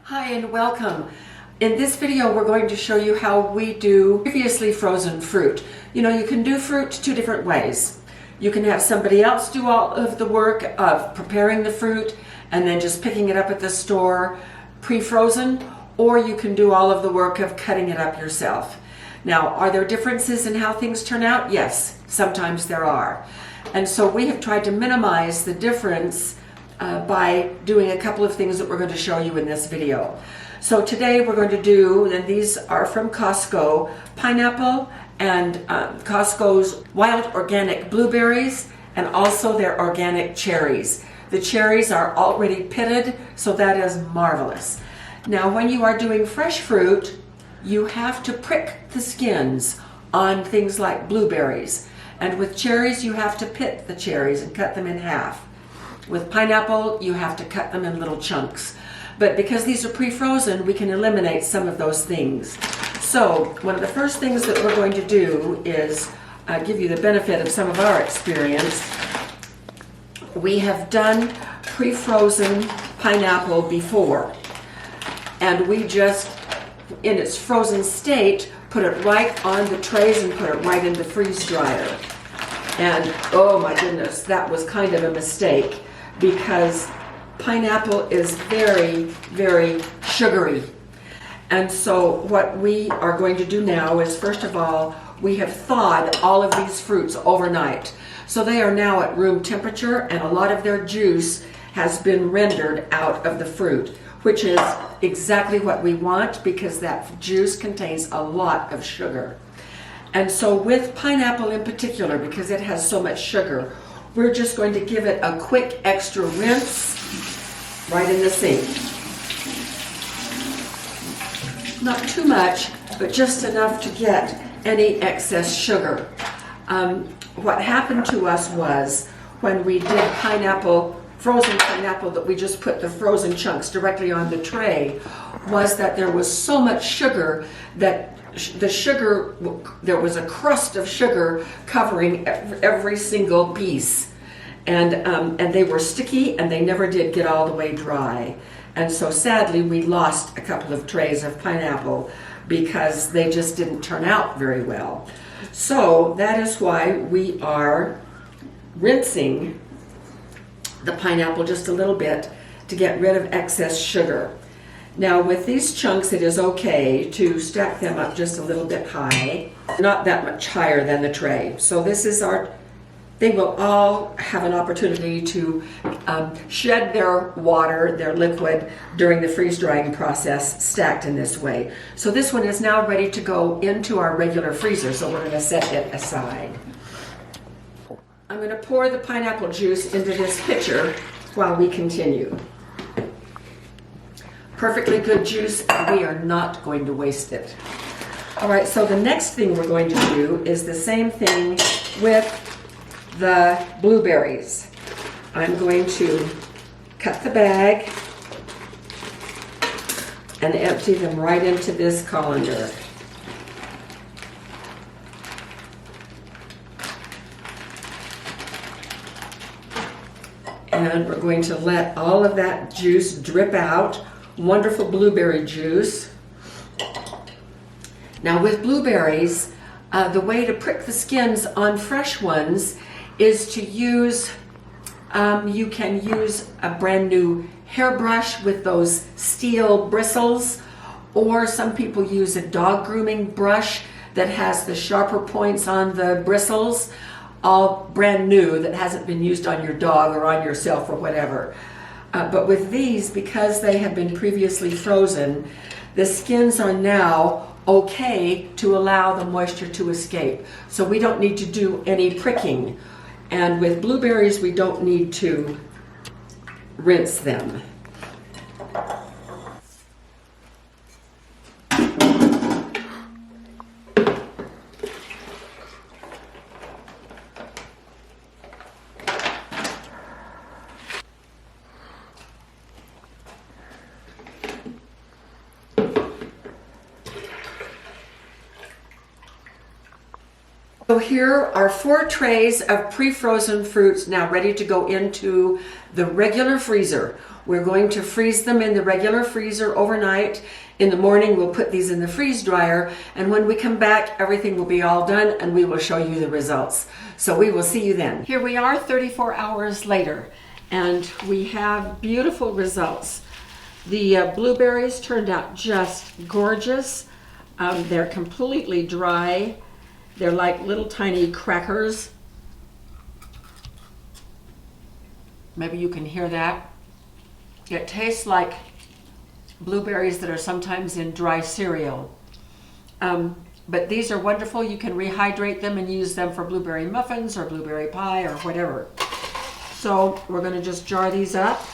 Hi and welcome. In this video we're going to show you how we do previously frozen fruit. You know, you can do fruit two different ways. You can have somebody else do all of the work of preparing the fruit and then just picking it up at the store pre-frozen, or you can do all of the work of cutting it up yourself. Now, are there differences in how things turn out? Yes, sometimes there are. And so we have tried to minimize the difference by doing a couple of things that we're going to show you in this video. So today we're going to do, and these are from Costco, pineapple and Costco's wild organic blueberries, and also their organic cherries. The cherries are already pitted, so that is marvelous. Now when you are doing fresh fruit, you have to prick the skins on things like blueberries. And with cherries, you have to pit the cherries and cut them in half. With pineapple, you have to cut them in little chunks. But because these are pre-frozen, we can eliminate some of those things. So one of the first things that we're going to do is give you the benefit of some of our experience. We have done pre-frozen pineapple before, and we just, in its frozen state, put it right on the trays and put it right in the freeze dryer. And oh my goodness, that was kind of a mistake, because pineapple is very, very sugary. And so what we are going to do now is, first of all, we have thawed all of these fruits overnight. So they are now at room temperature, and a lot of their juice has been rendered out of the fruit, which is exactly what we want, because that juice contains a lot of sugar. And so with pineapple in particular, because it has so much sugar, we're just going to give it a quick extra rinse right in the sink. Not too much, but just enough to get any excess sugar. What happened to us was, when we did pineapple, frozen pineapple, that we just put the frozen chunks directly on the tray, was that there was so much sugar that the sugar, there was a crust of sugar covering every single piece, and they were sticky, and they never did get all the way dry. And so sadly we lost a couple of trays of pineapple because they just didn't turn out very well. So that is why we are rinsing the pineapple just a little bit to get rid of excess sugar. Now with these chunks, it is okay to stack them up just a little bit high, not that much higher than the tray. So this is they will all have an opportunity to shed their water, their liquid, during the freeze drying process, stacked in this way. So this one is now ready to go into our regular freezer, so we're going to set it aside. I'm going to pour the pineapple juice into this pitcher while we continue. Perfectly good juice, and we are not going to waste it. All right, so the next thing we're going to do is the same thing with the blueberries. I'm going to cut the bag and empty them right into this colander. And we're going to let all of that juice drip out. Wonderful blueberry juice. Now with blueberries, the way to prick the skins on fresh ones is to use, you can use a brand new hairbrush with those steel bristles, or some people use a dog grooming brush that has the sharper points on the bristles, all brand new, that hasn't been used on your dog or on yourself or whatever. But with these, because they have been previously frozen, the skins are now okay to allow the moisture to escape. So we don't need to do any pricking. And with blueberries, we don't need to rinse them. So here are 4 trays of pre-frozen fruits now ready to go into the regular freezer. We're going to freeze them in the regular freezer overnight. In the morning, we'll put these in the freeze dryer, and when we come back, everything will be all done and we will show you the results. So we will see you then. Here we are 34 hours later, and we have beautiful results. The blueberries turned out just gorgeous. They're completely dry. They're like little tiny crackers. Maybe you can hear that. It tastes like blueberries that are sometimes in dry cereal. But these are wonderful. You can rehydrate them and use them for blueberry muffins or blueberry pie or whatever. So we're going to just jar these up.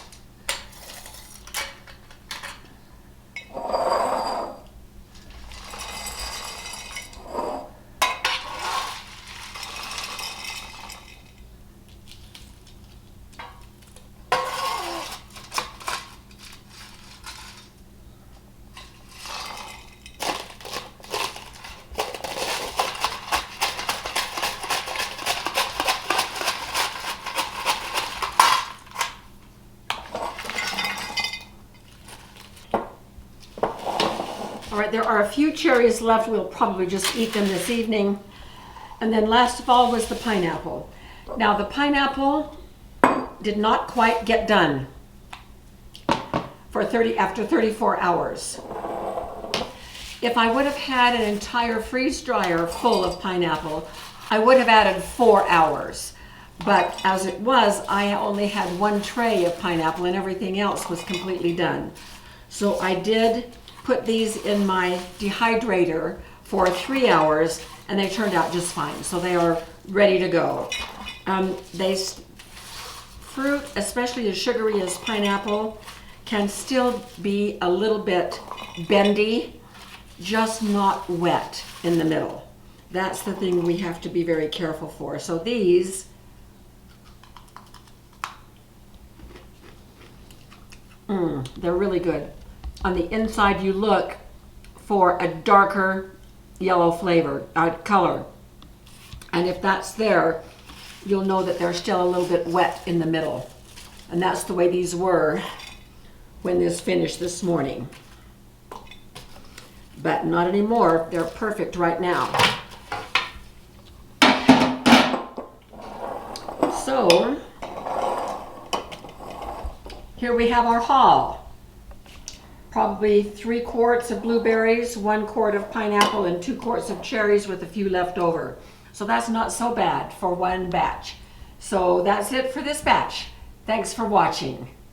All right, there are a few cherries left. We'll probably just eat them this evening. And then last of all was the pineapple. Now the pineapple did not quite get done after 34 hours. If I would have had an entire freeze dryer full of pineapple, I would have added 4 hours. But as it was, I only had 1 tray of pineapple and everything else was completely done. So I did put these in my dehydrator for 3 hours, and they turned out just fine. So they are ready to go. Fruit, especially as sugary as pineapple, can still be a little bit bendy, just not wet in the middle. That's the thing we have to be very careful for. So these, they're really good. On the inside, you look for a darker yellow color. And if that's there, you'll know that they're still a little bit wet in the middle. And that's the way these were when this finished this morning. But not anymore. They're perfect right now. So, here we have our haul. Probably 3 quarts of blueberries, 1 quart of pineapple, and 2 quarts of cherries with a few left over. So that's not so bad for one batch. So that's it for this batch. Thanks for watching.